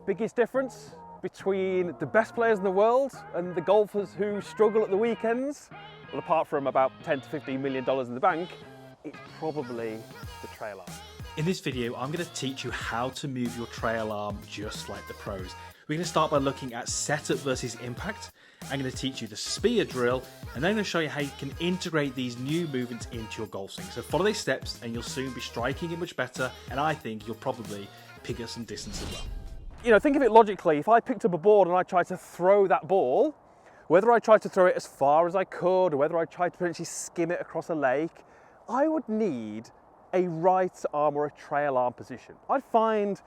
biggest difference between the best players in the world and the golfers who struggle at the weekends? Well, apart from about $10 to $15 million in the bank, it's probably the trail arm. In this video, I'm going to teach you how to move your trail arm just like the pros. We're going to start by looking at setup versus impact. I'm going to teach you the spear drill, and then I'm going to show you how you can integrate these new movements into your golf swing. So follow these steps and you'll soon be striking it much better, and I think you'll probably pick up some distance as well. You know, think of it logically. If I picked up a board and I tried to throw that ball, whether I tried to throw it as far as I could or whether I tried to potentially skim it across a lake, I would need a right arm or a trail arm position. I'd find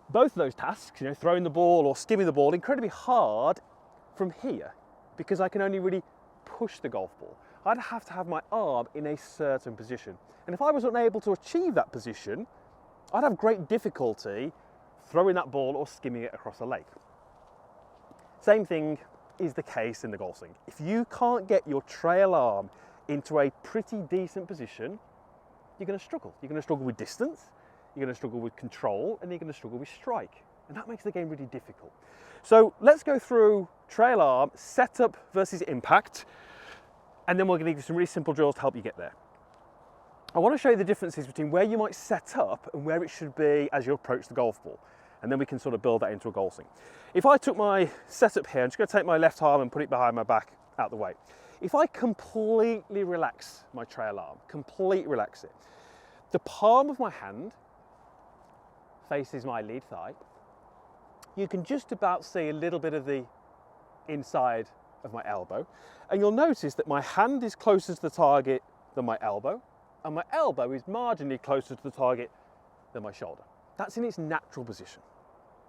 both of those tasks, you know, throwing the ball or skimming the ball, incredibly hard from here because I can only really push the golf ball. I'd have to have my arm in a certain position. And if I was unable to achieve that position, I'd have great difficulty throwing that ball or skimming it across a lake. Same thing is the case in the golf swing. If you can't get your trail arm into a pretty decent position, you're going to struggle. You're going to struggle with distance, you're going to struggle with control, and you're going to struggle with strike. And that makes the game really difficult. So let's go through trail arm, setup versus impact, and then we're going to give you some really simple drills to help you get there. I want to show you the differences between where you might set up and where it should be as you approach the golf ball. And then we can sort of build that into a golf swing. If I took my setup here, I'm just going to take my left arm and put it behind my back out the way. If I completely relax my trail arm, completely relax it, the palm of my hand faces my lead thigh. You can just about see a little bit of the inside of my elbow. And you'll notice that my hand is closer to the target than my elbow, and my elbow is marginally closer to the target than my shoulder. That's in its natural position.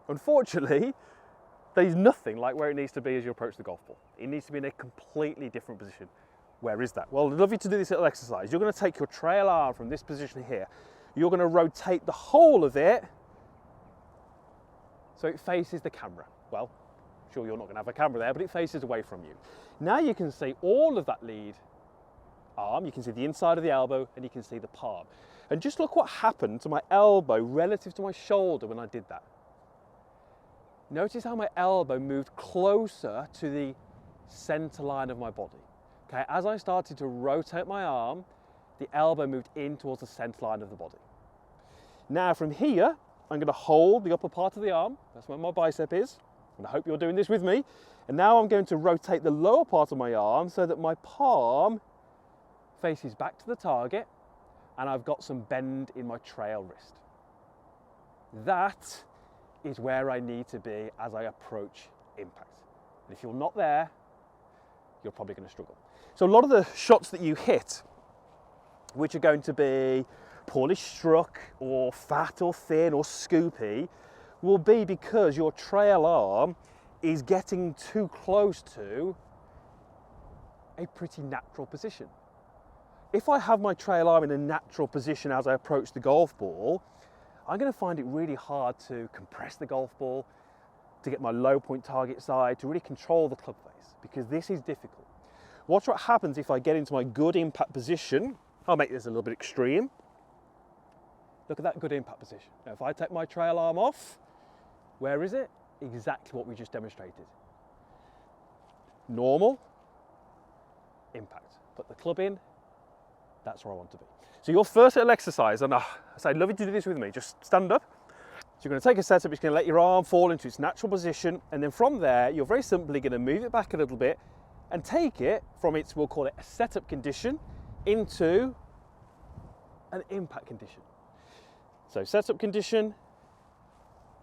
Unfortunately, there's nothing like where it needs to be as you approach the golf ball. It needs to be in a completely different position. Where is that? Well, I'd love you to do this little exercise. You're going to take your trail arm from this position here. You're going to rotate the whole of it so it faces the camera. Well, sure, you're not going to have a camera there, but it faces away from you. Now you can see all of that lead arm. You can see the inside of the elbow and you can see the palm. And just look what happened to my elbow relative to my shoulder when I did that. Notice how my elbow moved closer to the center line of my body. Okay, as I started to rotate my arm, the elbow moved in towards the center line of the body. Now from here, I'm going to hold the upper part of the arm. That's where my bicep is. And I hope you're doing this with me. And now I'm going to rotate the lower part of my arm so that my palm faces back to the target and I've got some bend in my trail wrist. That is where I need to be as I approach impact. And if you're not there, you're probably going to struggle. So a lot of the shots that you hit, which are going to be poorly struck or fat or thin or scoopy, will be because your trail arm is getting too close to a pretty natural position. If I have my trail arm in a natural position as I approach the golf ball, I'm going to find it really hard to compress the golf ball, to get my low point target side, to really control the club face, because this is difficult. Watch what happens if I get into my good impact position. I'll make this a little bit extreme. Look at that good impact position. Now, if I take my trail arm off, where is it? Exactly what we just demonstrated. Normal, impact. Put the club in, that's where I want to be. So your first little exercise, and I'd love you to do this with me, just stand up. So you're going to take a setup, you're going to let your arm fall into its natural position, and then from there, you're very simply going to move it back a little bit and take it from its, we'll call it a setup condition, into an impact condition. So setup condition,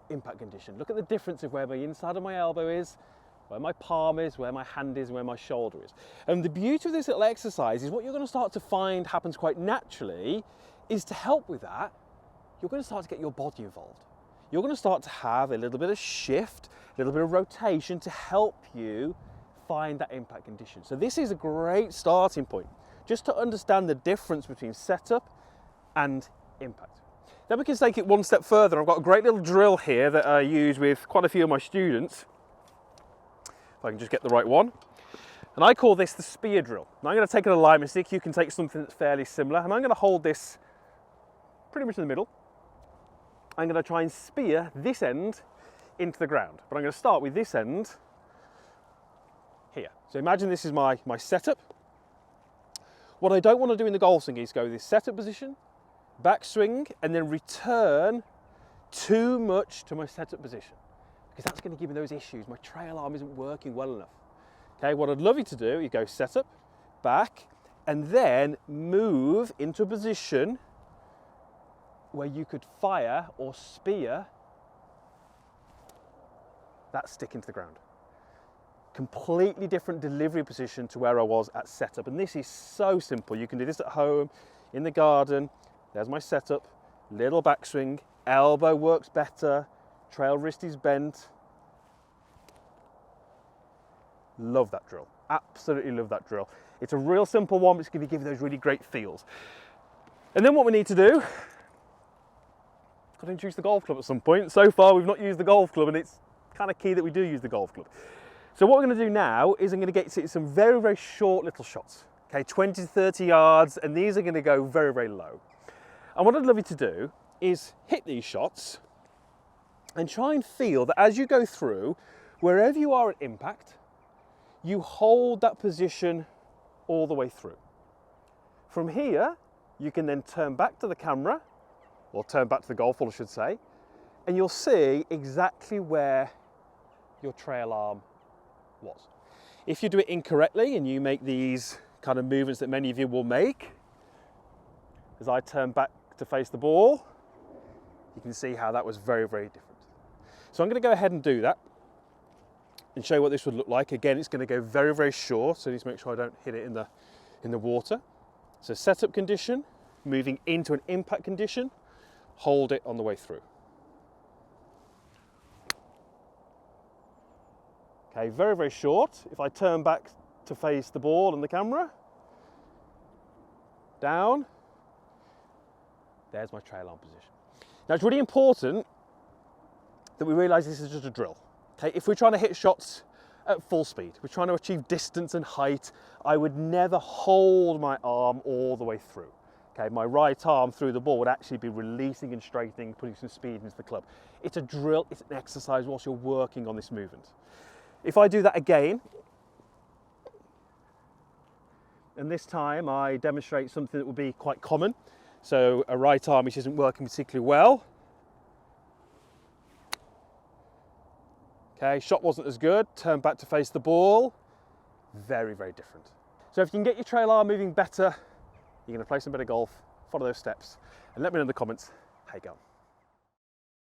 impact condition. Look at the difference of where the inside of my elbow is, where my palm is, where my hand is, and where my shoulder is. And the beauty of this little exercise is what you're going to start to find happens quite naturally is to help with that, you're going to start to get your body involved. You're going to start to have a little bit of shift, a little bit of rotation to help you find that impact condition. So this is a great starting point, just to understand the difference between setup and impact. Then we can take it one step further. I've got a great little drill here that I use with quite a few of my students. If I can just get the right one. And I call this the spear drill. Now I'm going to take an alignment stick. You can take something that's fairly similar. And I'm going to hold this pretty much in the middle. I'm going to try and spear this end into the ground. But I'm going to start with this end here. So imagine this is my setup. What I don't want to do in the golf swing is go this setup position, backswing, and then return too much to my setup position, because that's going to give me those issues. My trail arm isn't working well enough. Okay, what I'd love you to do is go setup, back, and then move into a position where you could fire or spear that stick into the ground. Completely different delivery position to where I was at setup. And this is so simple. You can do this at home, in the garden. There's my setup, little backswing, elbow works better, trail wrist is bent. Love that drill. Absolutely love that drill. It's a real simple one, but it's going to give you those really great feels. And then what we need to do, got to introduce the golf club at some point. So far we've not used the golf club, and it's kind of key that we do use the golf club. So what we're going to do now is I'm going to get you some very, very short little shots. Okay, 20 to 30 yards, and these are going to go very, very low. And what I'd love you to do is hit these shots and try and feel that as you go through, wherever you are at impact, you hold that position all the way through. From here, you can then turn back to the camera, or turn back to the golf ball, I should say, and you'll see exactly where your trail arm was. If you do it incorrectly and you make these kind of movements that many of you will make, as I turn back to face the ball, you can see how that was very, very different. So I'm going to go ahead and do that and show you what this would look like. Again, it's going to go very, very short, so I need to make sure I don't hit it in the water. So setup condition, moving into an impact condition, hold it on the way through. Okay, very, very short. If I turn back to face the ball and the camera, down, there's my trail arm position. Now it's really important that we realise this is just a drill. Okay, if we're trying to hit shots at full speed, we're trying to achieve distance and height, I would never hold my arm all the way through. Okay, my right arm through the ball would actually be releasing and straightening, putting some speed into the club. It's a drill, it's an exercise whilst you're working on this movement. If I do that again, and this time I demonstrate something that would be quite common, so a right arm which isn't working particularly well. Okay, shot wasn't as good, turn back to face the ball, very, very different. So if you can get your trail arm moving better, you're going to play some better golf, follow those steps, and let me know in the comments how you go.